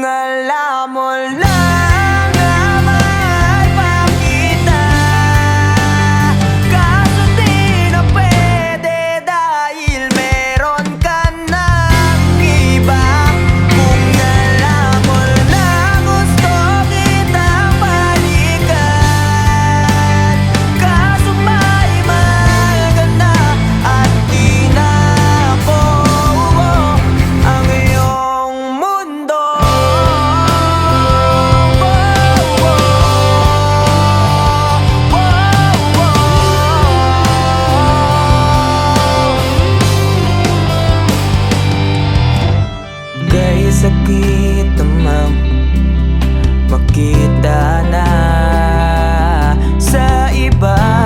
Kung alam mo lang na mahal pa kita, kaso di na pwede dahil meron ka ng iba. Kung alam mo na gusto kitang balikan, kaso may mahal ka na at di na ako ang iyong mundo. Kay sakit namang makita na sa iba.